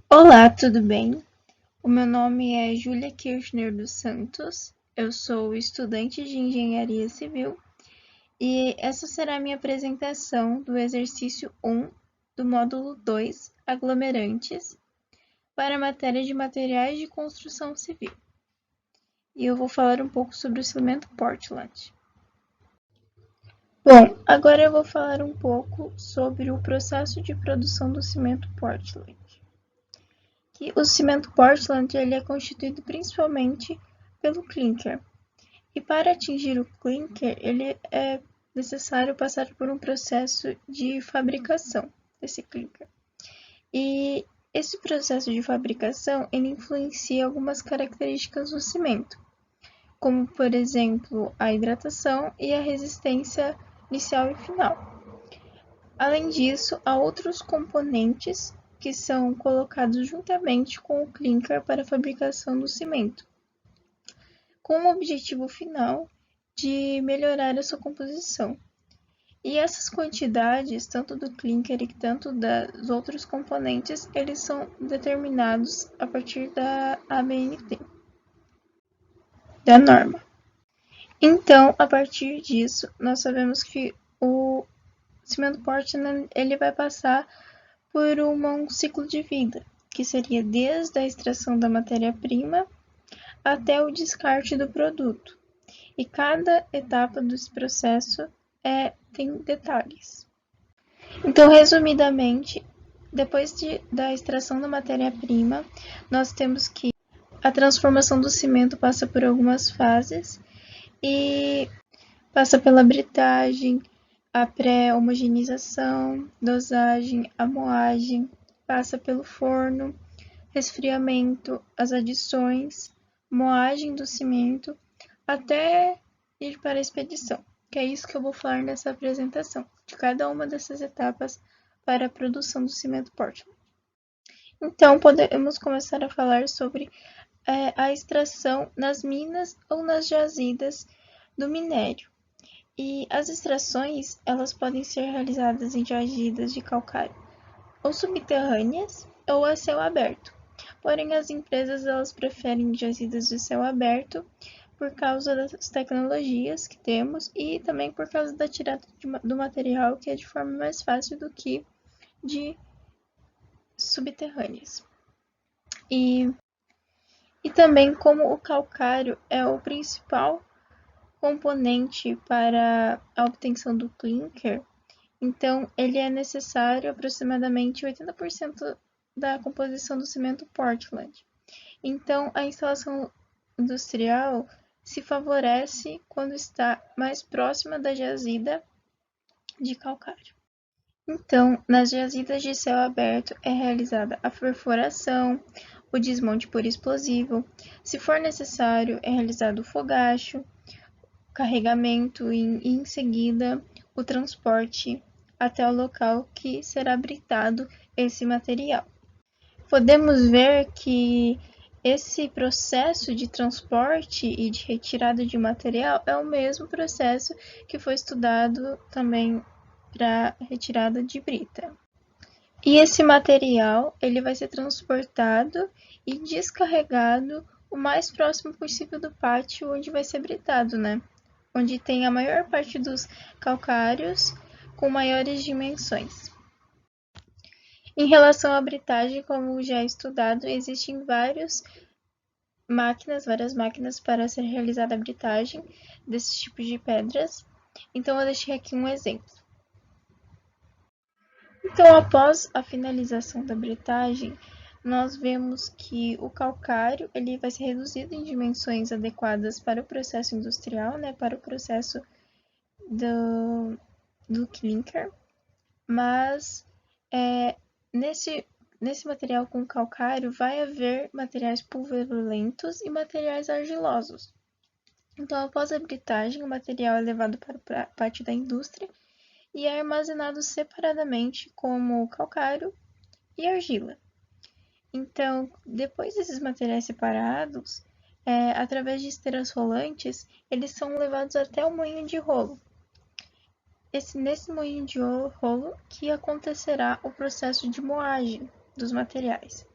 Olá, tudo bem? O meu nome é Júlia Kirchner dos Santos, eu sou estudante de Engenharia Civil e essa será a minha apresentação do exercício 1 do módulo 2, aglomerantes, para a matéria de materiais de construção civil. E eu vou falar um pouco sobre o cimento Portland. Bom, agora eu vou falar um pouco sobre o processo de produção do cimento Portland. Que o cimento Portland ele é constituído principalmente pelo clinker. E para atingir o clinker, ele é necessário passar por um processo de fabricação desse clinker. E esse processo de fabricação ele influencia algumas características do cimento, como por exemplo a hidratação e a resistência inicial e final. Além disso, há outros componentes que são colocados juntamente com o clinker para a fabricação do cimento, com o objetivo final de melhorar a sua composição. E essas quantidades, tanto do clinker e tanto dos outros componentes, eles são determinados a partir da ABNT, da norma. Então, a partir disso, nós sabemos que o cimento Portland ele vai passar por um ciclo de vida, que seria desde a extração da matéria-prima até o descarte do produto. E cada etapa desse processo tem detalhes. Então, resumidamente, depois da extração da matéria-prima, nós temos que a transformação do cimento passa por algumas fases e passa pela britagem, a pré-homogeneização, dosagem, a moagem, passa pelo forno, resfriamento, as adições, moagem do cimento, até ir para a expedição, que é isso que eu vou falar nessa apresentação, de cada uma dessas etapas para a produção do cimento Portland. Então, podemos começar a falar sobre a extração nas minas ou nas jazidas do minério. E as extrações, elas podem ser realizadas em jazidas de calcário ou subterrâneas ou a céu aberto. Porém, as empresas elas preferem jazidas de céu aberto por causa das tecnologias que temos e também por causa da tirada do material que é de forma mais fácil do que de subterrâneas. E também como o calcário é o principal componente para a obtenção do clinker, então ele é necessário aproximadamente 80% da composição do cimento Portland. Então a instalação industrial se favorece quando está mais próxima da jazida de calcário. Então, nas jazidas de céu aberto é realizada a perfuração, o desmonte por explosivo, se for necessário é realizado o fogacho, carregamento e em seguida o transporte até o local que será britado esse material. Podemos ver que esse processo de transporte e de retirada de material é o mesmo processo que foi estudado também para retirada de brita. E esse material ele vai ser transportado e descarregado o mais próximo possível do pátio onde vai ser britado, né? Onde tem a maior parte dos calcários com maiores dimensões. Em relação à britagem, como já é estudado, existem várias máquinas para ser realizada a britagem desses tipos de pedras. Então, eu deixei aqui um exemplo. Então, após a finalização da britagem, nós vemos que o calcário ele vai ser reduzido em dimensões adequadas para o processo industrial, né, para o processo do clinker, mas nesse material com calcário vai haver materiais pulverulentos e materiais argilosos. Então, após a britagem, o material é levado para a parte da indústria e é armazenado separadamente como calcário e argila. Então, depois desses materiais separados, através de esteiras rolantes, eles são levados até o moinho de rolo. Nesse moinho de rolo que acontecerá o processo de moagem dos materiais.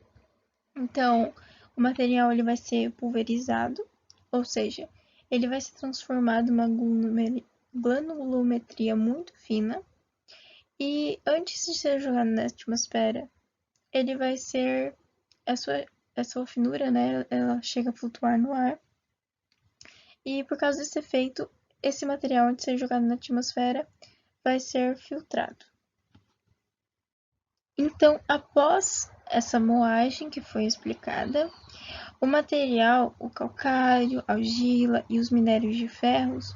Então, o material ele vai ser pulverizado, ou seja, ele vai se transformar numa granulometria muito fina e antes de ser jogado na atmosfera, ele vai ser a sua finura, né? Ela chega a flutuar no ar e por causa desse efeito, esse material antes de ser jogado na atmosfera vai ser filtrado. Então, após essa moagem que foi explicada, o material, o calcário, a argila e os minérios de ferros,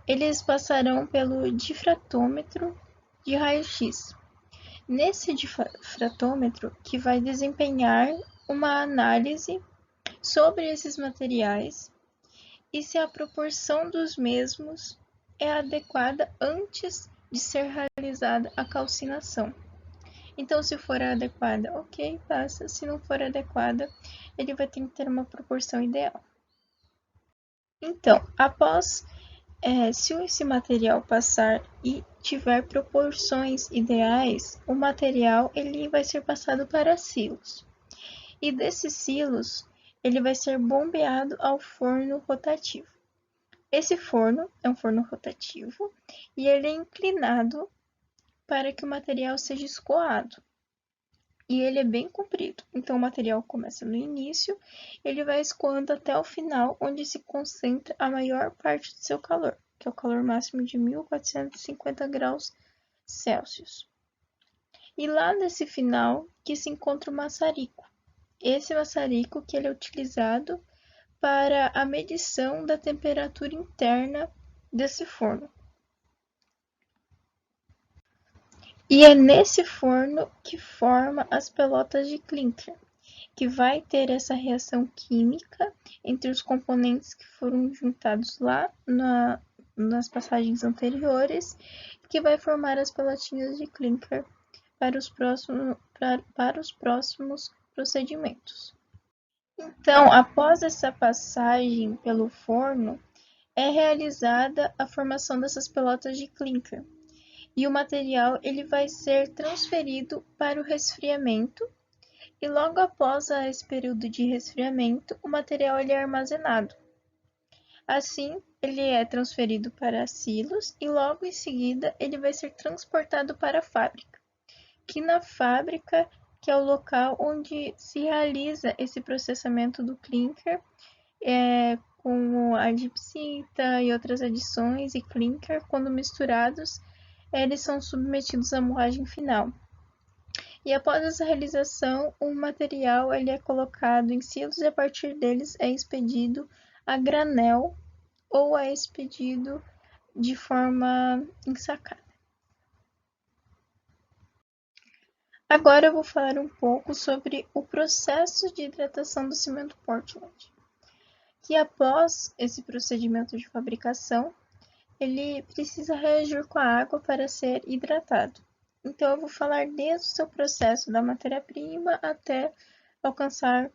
eles passarão pelo difratômetro de raio-x. Nesse difratômetro, que vai desempenhar uma análise sobre esses materiais e se a proporção dos mesmos é adequada antes de ser realizada a calcinação. Então, se for adequada, ok, passa. Se não for adequada, ele vai ter que ter uma proporção ideal. Então, após, se esse material passar e tiver proporções ideais, o material ele vai ser passado para silos. E desses silos, ele vai ser bombeado ao forno rotativo. Esse forno é um forno rotativo e ele é inclinado para que o material seja escoado. E ele é bem comprido, então o material começa no início, ele vai escoando até o final, onde se concentra a maior parte do seu calor, que é o calor máximo de 1450 graus Celsius. E lá nesse final que se encontra o maçarico. Esse maçarico que ele é utilizado para a medição da temperatura interna desse forno. E é nesse forno que forma as pelotas de clinker, que vai ter essa reação química entre os componentes que foram juntados lá nas passagens anteriores, que vai formar as pelotinhas de clinker para os próximos procedimentos. Então, após essa passagem pelo forno, é realizada a formação dessas pelotas de clinker e o material ele vai ser transferido para o resfriamento e logo após esse período de resfriamento, o material ele é armazenado. Assim, ele é transferido para silos e logo em seguida ele vai ser transportado para a fábrica, que na fábrica que é o local onde se realiza esse processamento do clinker, com a gipsita e outras adições e clinker, quando misturados, eles são submetidos à moagem final. E após essa realização, o material ele é colocado em silos e a partir deles é expedido a granel ou é expedido de forma ensacada. Agora eu vou falar um pouco sobre o processo de hidratação do cimento Portland, que após esse procedimento de fabricação, ele precisa reagir com a água para ser hidratado. Então, eu vou falar desde o seu processo da matéria-prima até alcançar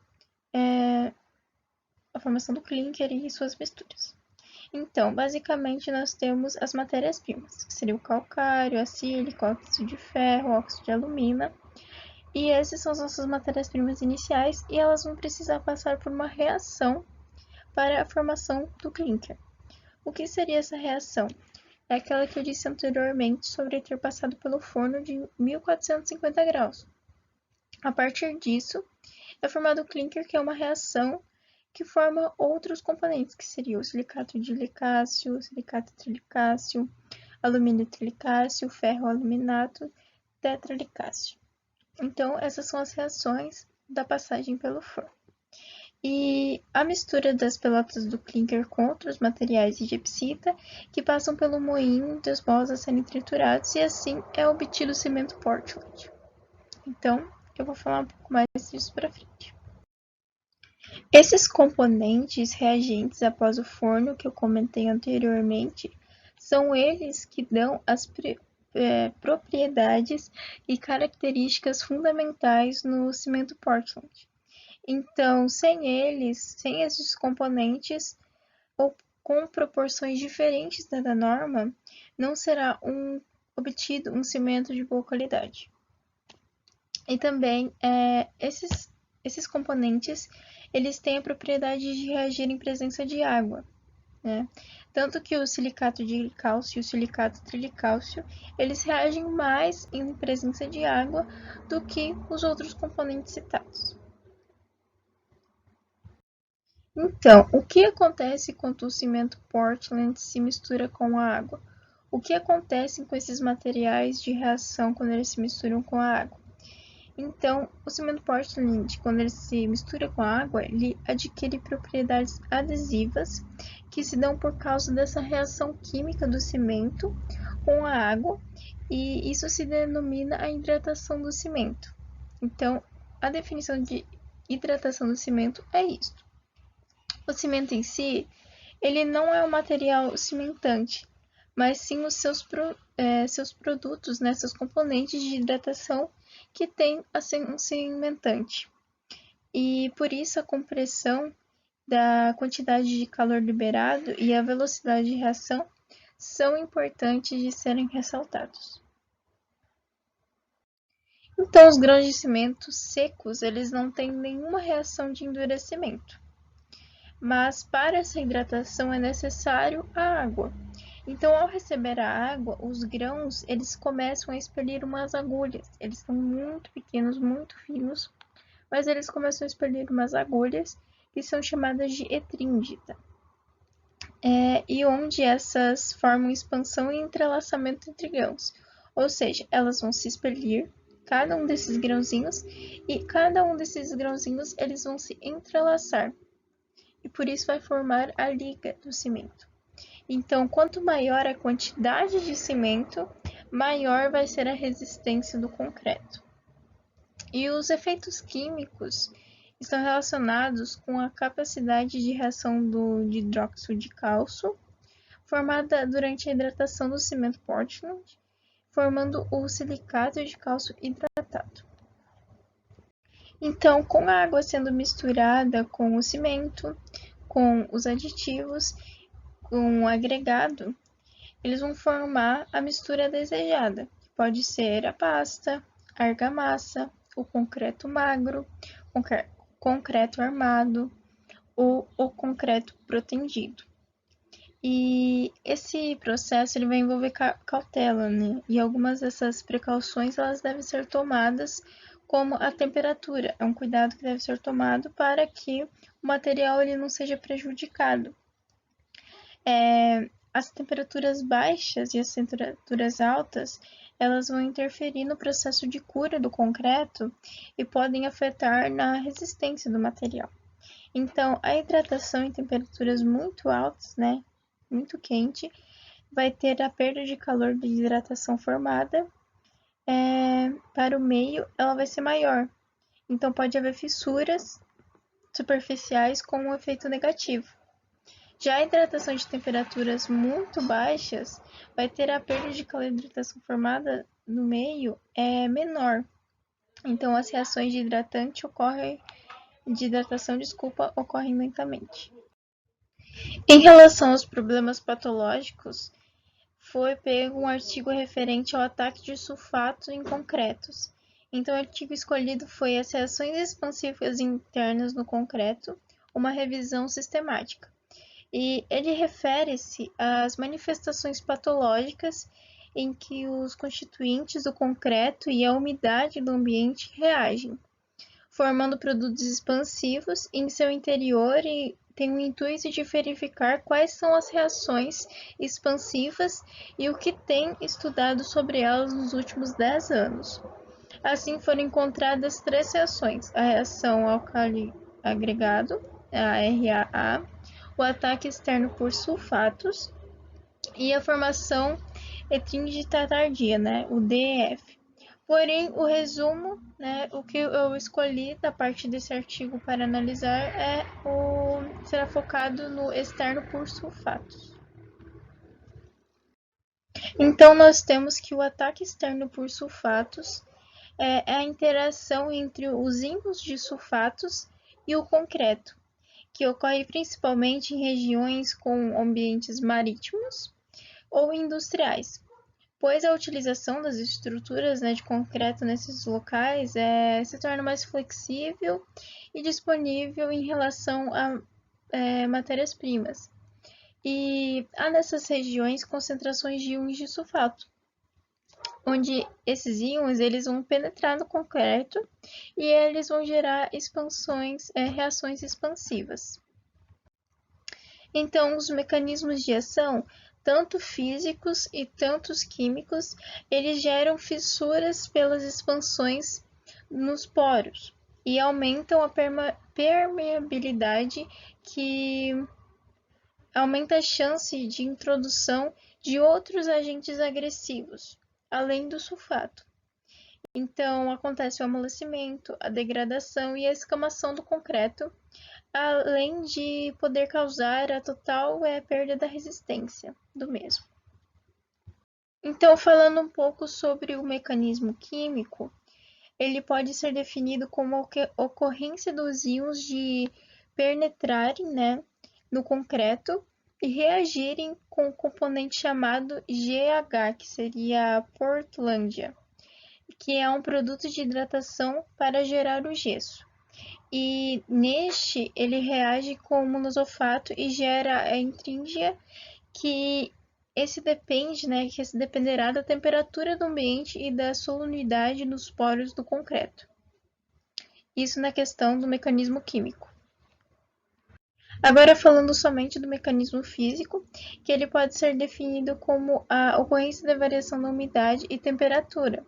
a formação do clinker e suas misturas. Então, basicamente, nós temos as matérias-primas, que seria o calcário, a sílica, o óxido de ferro, o óxido de alumina. E essas são as nossas matérias-primas iniciais e elas vão precisar passar por uma reação para a formação do clinker. O que seria essa reação? É aquela que eu disse anteriormente sobre ter passado pelo forno de 1450 graus. A partir disso, é formado o clinker, que é uma reação que forma outros componentes, que seriam o silicato de silicácio, silicato trilicácio, alumínio trilicácio, ferro aluminato, tetralicácio. Então, essas são as reações da passagem pelo forno. E a mistura das pelotas do clinker com outros materiais de gipsita que passam pelo moinho dos mols a serem triturados e assim é obtido o cimento Portland. Então, eu vou falar um pouco mais disso para frente. Esses componentes reagentes após o forno que eu comentei anteriormente são eles que dão as propriedades e características fundamentais no cimento Portland. Então, sem esses componentes, ou com proporções diferentes da norma, não será obtido um cimento de boa qualidade. E também, esses componentes eles têm a propriedade de reagir em presença de água, né? Tanto que o silicato de cálcio e o silicato trilicálcio, eles reagem mais em presença de água do que os outros componentes citados. Então, o que acontece quando o cimento Portland se mistura com a água? O que acontece com esses materiais de reação quando eles se misturam com a água? Então, o cimento Portland, quando ele se mistura com a água, ele adquire propriedades adesivas que se dão por causa dessa reação química do cimento com a água, e isso se denomina a hidratação do cimento. Então, a definição de hidratação do cimento é isso. O cimento em si, ele não é um material cimentante, mas sim os seus produtos, né, seus componentes de hidratação que tem um cimentante. E por isso a compressão da quantidade de calor liberado e a velocidade de reação são importantes de serem ressaltados. Então, os grãos de cimento secos, eles não têm nenhuma reação de endurecimento. Mas para essa hidratação é necessário a água. Então, ao receber a água, os grãos eles começam a expelir umas agulhas. Eles são muito pequenos, muito finos, mas eles começam a expelir umas agulhas que são chamadas de etríngita. E onde essas formam expansão e entrelaçamento entre grãos. Ou seja, elas vão se expelir, cada um desses grãozinhos, e cada um desses grãozinhos eles vão se entrelaçar. E por isso vai formar a liga do cimento. Então, quanto maior a quantidade de cimento, maior vai ser a resistência do concreto. E os efeitos químicos estão relacionados com a capacidade de reação do hidróxido de cálcio, formada durante a hidratação do cimento Portland, formando o silicato de cálcio hidratado. Então, com a água sendo misturada com o cimento, com os aditivos, com o agregado, eles vão formar a mistura desejada, que pode ser a pasta, a argamassa, o concreto magro, concreto armado ou o concreto protendido. E esse processo ele vai envolver cautela, né? E algumas dessas precauções elas devem ser tomadas, como a temperatura. É um cuidado que deve ser tomado para que o material ele não seja prejudicado. As temperaturas baixas e as temperaturas altas, elas vão interferir no processo de cura do concreto e podem afetar na resistência do material. Então, a hidratação em temperaturas muito altas, né, muito quente, vai ter a perda de calor de hidratação formada. Para o meio, ela vai ser maior. Então, pode haver fissuras superficiais com um efeito negativo. Já a hidratação de temperaturas muito baixas vai ter a perda de calor de hidratação formada no meio menor. Então, as reações de hidratação ocorrem lentamente. Em relação aos problemas patológicos, foi pego um artigo referente ao ataque de sulfato em concretos. Então, o artigo escolhido foi as reações expansivas internas no concreto, uma revisão sistemática. E ele refere-se às manifestações patológicas em que os constituintes do concreto e a umidade do ambiente reagem, formando produtos expansivos em seu interior e tem o intuito de verificar quais são as reações expansivas e o que tem estudado sobre elas nos últimos 10 anos. Assim, foram encontradas 3 reações: a reação álcali-agregado, a RAA, o ataque externo por sulfatos e a formação etríngita tardia, né, o DEF. Porém, o resumo, né, o que eu escolhi da parte desse artigo para analisar será focado no externo por sulfatos. Então, nós temos que o ataque externo por sulfatos é a interação entre os íons de sulfatos e o concreto, que ocorre principalmente em regiões com ambientes marítimos ou industriais, pois a utilização das estruturas, né, de concreto nesses locais se torna mais flexível e disponível em relação a matérias-primas. E há nessas regiões concentrações de íons de sulfato, onde esses íons eles vão penetrar no concreto e eles vão gerar reações expansivas. Então, os mecanismos de ação, tanto físicos e tanto químicos, eles geram fissuras pelas expansões nos poros e aumentam a permeabilidade, que aumenta a chance de introdução de outros agentes agressivos, além do sulfato. Então, acontece o amolecimento, a degradação e a escamação do concreto, além de poder causar a total perda da resistência do mesmo. Então, falando um pouco sobre o mecanismo químico, ele pode ser definido como a ocorrência dos íons de penetrarem, né, no concreto e reagirem com o componente chamado GH, que seria Portlandia, que é um produto de hidratação para gerar o gesso. E neste ele reage com o monosulfato e gera a intríngia, que esse dependerá da temperatura do ambiente e da solubilidade nos poros do concreto. Isso na questão do mecanismo químico. Agora falando somente do mecanismo físico, que ele pode ser definido como a ocorrência da variação da umidade e temperatura.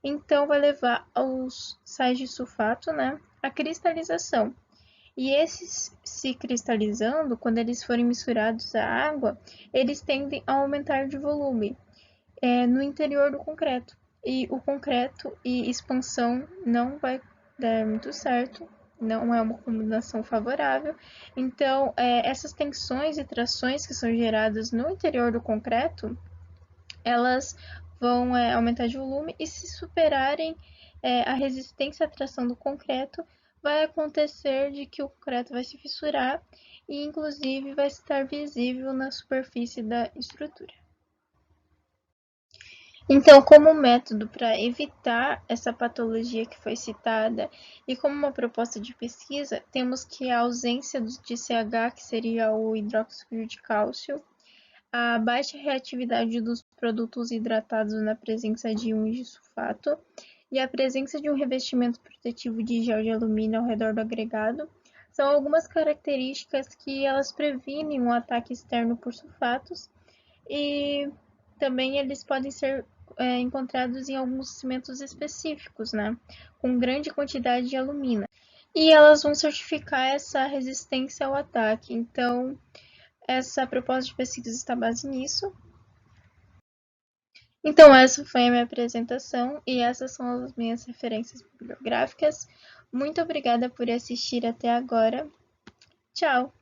Então vai levar aos sais de sulfato, né, a cristalização. E esses se cristalizando, quando eles forem misturados à água, eles tendem a aumentar de volume no interior do concreto. E o concreto e expansão não vai dar muito certo, não é uma combinação favorável. Então, essas tensões e trações que são geradas no interior do concreto, elas vão aumentar de volume, e se superarem a resistência à tração do concreto, vai acontecer de que o concreto vai se fissurar e inclusive vai estar visível na superfície da estrutura. Então, como método para evitar essa patologia que foi citada e como uma proposta de pesquisa, temos que a ausência de CH, que seria o hidróxido de cálcio, a baixa reatividade dos produtos hidratados na presença de íons de sulfato e a presença de um revestimento protetivo de gel de alumínio ao redor do agregado são algumas características que elas previnem um ataque externo por sulfatos, e também eles podem ser encontrados em alguns cimentos específicos, né, com grande quantidade de alumina. E elas vão certificar essa resistência ao ataque. Então, essa proposta de pesquisa está baseada nisso. Então, essa foi a minha apresentação e essas são as minhas referências bibliográficas. Muito obrigada por assistir até agora. Tchau!